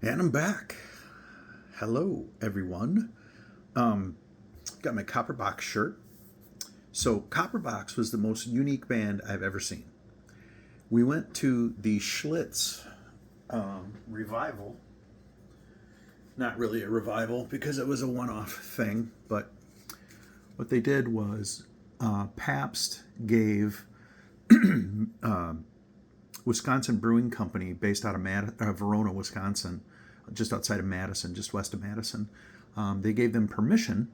And I'm back. Hello, everyone. Got my Copperbox shirt. So, Copperbox was the most unique band I've ever seen. We went to the Schlitz revival. Not really a revival because it was a one off thing, but what they did was Pabst gave Wisconsin Brewing Company, based out of Verona, Wisconsin, just outside of Madison, just west of Madison. They gave them permission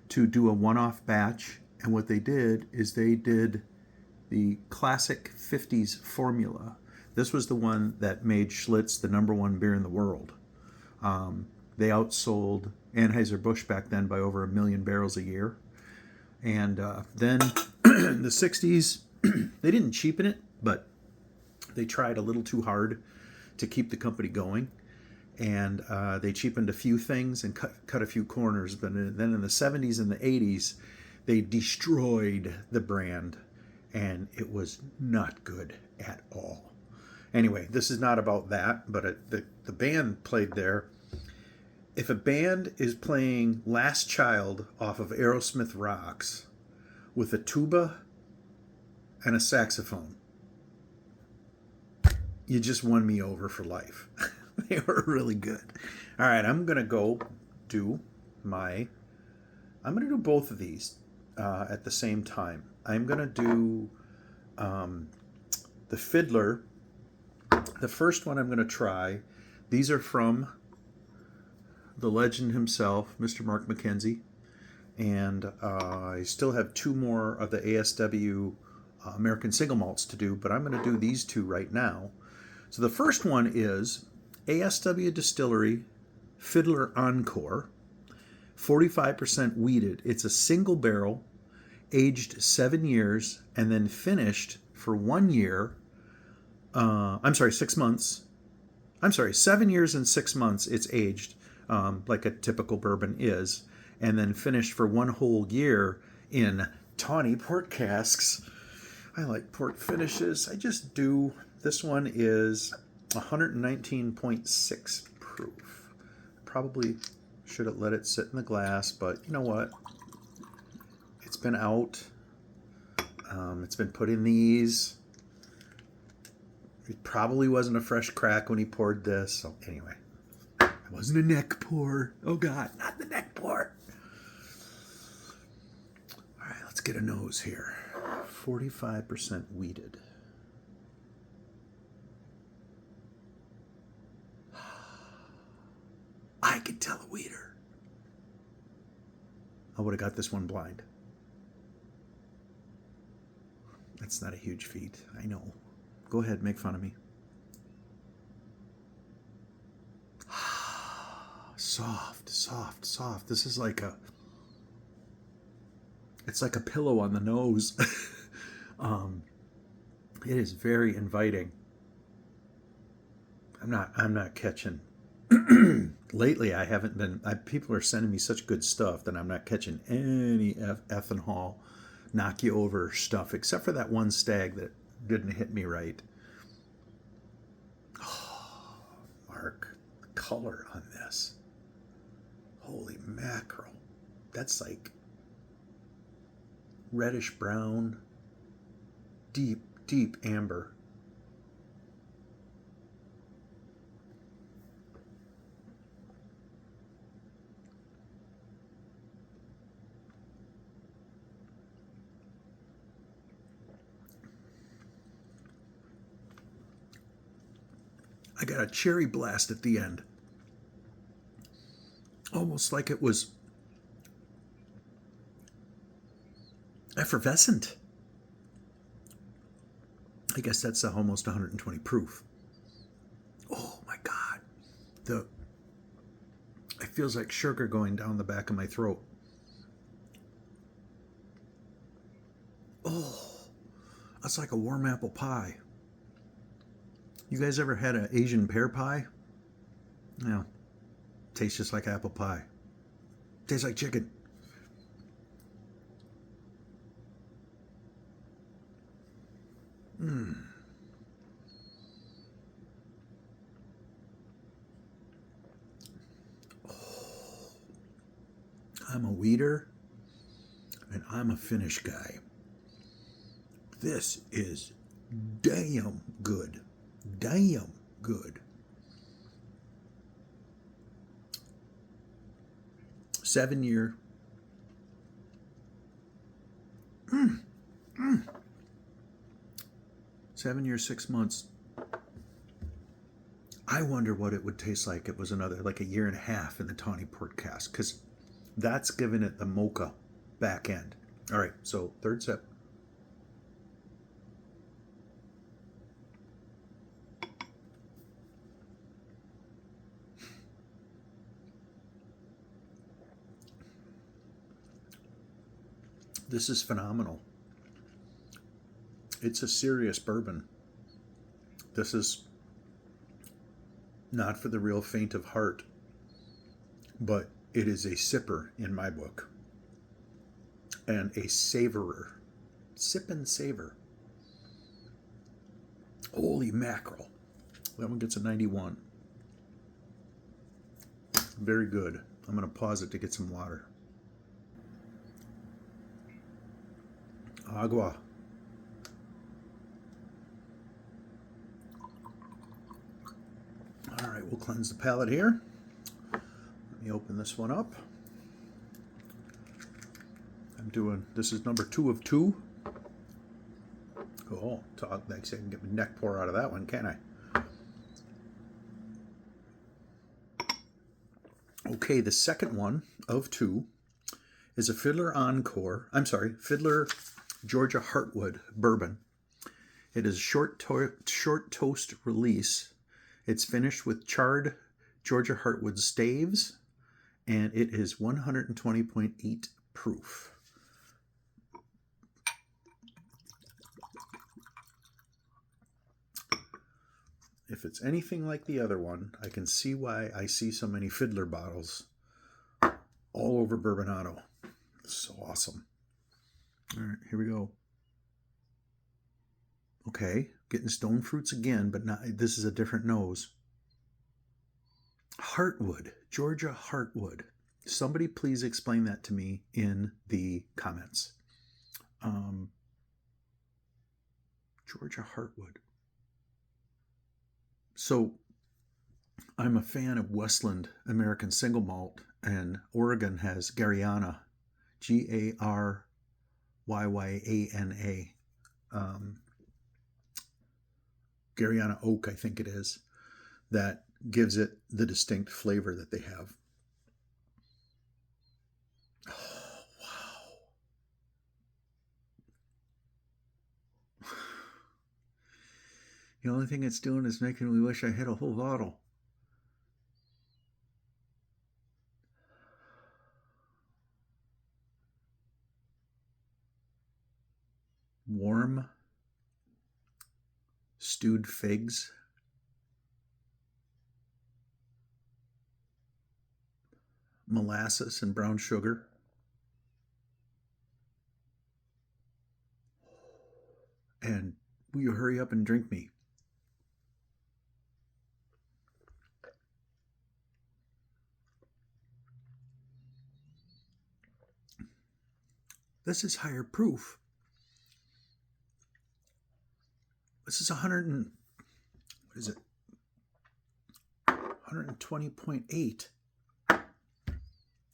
to do a one-off batch, and what they did is they did the classic 50s formula. This was the one that made Schlitz the number one beer in the world. They outsold Anheuser-Busch back then by over 1 million barrels a year. And then in the 60s, they didn't cheapen it, but they tried a little too hard to keep the company going. And they cheapened a few things and cut a few corners. But then in the 70s and the 80s, they destroyed the brand. And it was not good at all. Anyway, this is not about that, but the band played there. If a band is playing Last Child off of Aerosmith Rocks with a tuba and a saxophone, you just won me over for life. They were really good. All right, I'm going to go do I'm going to do both of these at the same time. I'm going to do the Fiddler. The first one I'm going to try. These are from the legend himself, Mr. Mark McKenzie. And I still have two more of the ASW American Single Malts to do, but I'm going to do these two right now. So the first one is ASW Distillery Fiddler Encore, 45% wheated. It's a single barrel, aged 7 years, and then finished for 1 year. 6 months. 7 years and 6 months it's aged, like a typical bourbon is, and then finished for 1 whole year in Tawny Port casks. I like port finishes. I just do. This one is 119.6 proof. Probably should have let it sit in the glass, but you know what? It's been out. It's been put in these. It probably wasn't a fresh crack when he poured this. So anyway, it wasn't a neck pour. Oh God, not the neck pour. All right, let's get a nose here. 45% wheated. I could tell a weeder. I would have got this one blind. That's not a huge feat, I know. Go ahead, make fun of me. Soft, soft, soft. This is like it's like a pillow on the nose. It is very inviting. I'm not catching. Lately, I haven't been. People are sending me such good stuff that I'm not catching any ethanol, knock you over stuff, except for that one stag that didn't hit me right. Oh, Mark, the color on this. Holy mackerel. That's like reddish brown, deep, deep amber. I got a cherry blast at the end. Almost like it was effervescent. I guess that's almost 120 proof. Oh my God. It feels like sugar going down the back of my throat. Oh, that's like a warm apple pie. You guys ever had an Asian pear pie? Yeah. Tastes just like apple pie. Tastes like chicken. I'm a weeder and I'm a finish guy. This is damn good. Damn good. 7 year. 7 years, 6 months. I wonder what it would taste like. It was another, like a year and a half in the Tawny Port cask, because that's giving it the mocha back end. All right, so third sip. This is phenomenal. It's a serious bourbon. This is not for the real faint of heart, but it is a sipper in my book and a savorer. Sip and savor. Holy mackerel. That one gets a 91. Very good. I'm going to pause it to get some water. Agua. All right, we'll cleanse the palate here. Let me open this one up. This is number 2 of 2. Oh, thanks. I can get my neck pour out of that one, can't I? Okay, the second one of 2 is a Fiddler Encore. I'm sorry, Fiddler Georgia Heartwood Bourbon. It is a short toast release. It's finished with charred Georgia Heartwood staves, and it is 120.8 proof. If it's anything like the other one, I can see why I see so many Fiddler bottles all over Bourbonado. It's so awesome. All right, here we go. Okay, getting stone fruits again, but not. This is a different nose. Heartwood, Georgia Heartwood. Somebody please explain that to me in the comments. Georgia Heartwood. So I'm a fan of Westland American Single Malt, and Oregon has Garyana, Garyana. Garyana Oak, I think it is, that gives it the distinct flavor that they have. Oh, wow. The only thing it's doing is making me wish I had a whole bottle. Warm stewed figs. Molasses and brown sugar. And will you hurry up and drink me? This is higher proof. This is 120.8.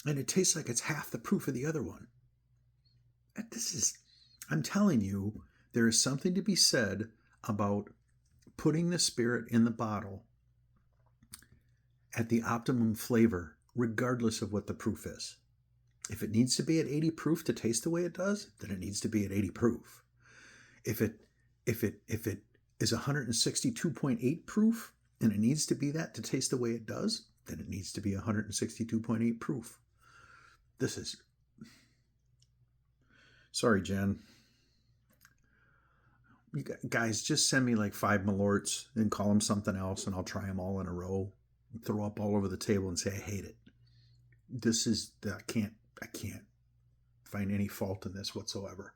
And it tastes like it's half the proof of the other one. I'm telling you, there is something to be said about putting the spirit in the bottle at the optimum flavor, regardless of what the proof is. If it needs to be at 80 proof to taste the way it does, then it needs to be at 80 proof. If it is 162.8 proof and it needs to be that to taste the way it does, then it needs to be 162.8 proof. This is... Sorry, Jen. You guys, just send me like 5 Malorts and call them something else, and I'll try them all in a row, throw up all over the table and say I hate it. I can't find any fault in this whatsoever.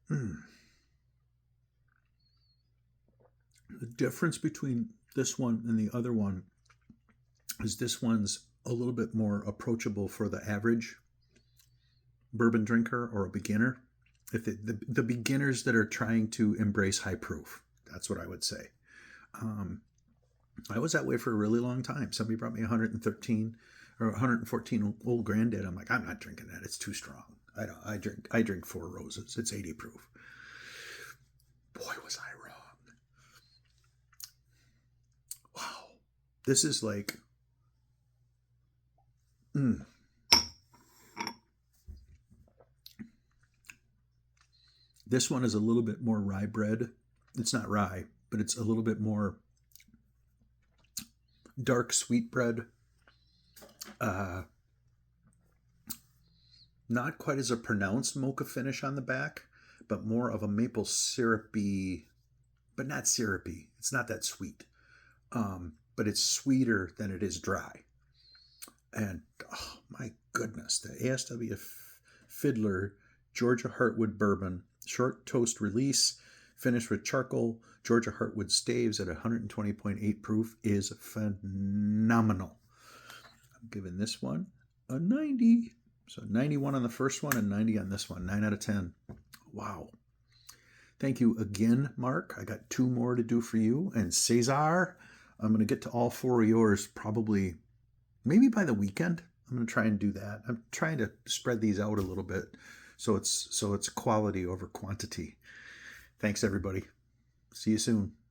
The difference between this one and the other one is this one's a little bit more approachable for the average bourbon drinker or a beginner. If the beginners that are trying to embrace high proof, that's what I would say. I was that way for a really long time. Somebody brought me 113 or 114 Old Granddad. I'm like, I'm not drinking that. It's too strong. I drink Four Roses. It's 80 proof. Boy, was I wrong. Wow. This is like, This one is a little bit more rye bread. It's not rye, but it's a little bit more dark sweet bread. Not quite as a pronounced mocha finish on the back, but more of a maple syrupy, but not syrupy. It's not that sweet. But it's sweeter than it is dry. And oh my goodness, the ASW Fiddler Georgia Heartwood Bourbon, short toast release, finished with charcoal, Georgia Heartwood staves at 120.8 proof is phenomenal. I'm giving this one a 90. So 91 on the first one and 90 on this one. 9 out of 10. Wow. Thank you again, Mark. I got 2 more to do for you. And Cesar, I'm going to get to all 4 of yours probably, maybe by the weekend. I'm going to try and do that. I'm trying to spread these out a little bit so it's quality over quantity. Thanks, everybody. See you soon.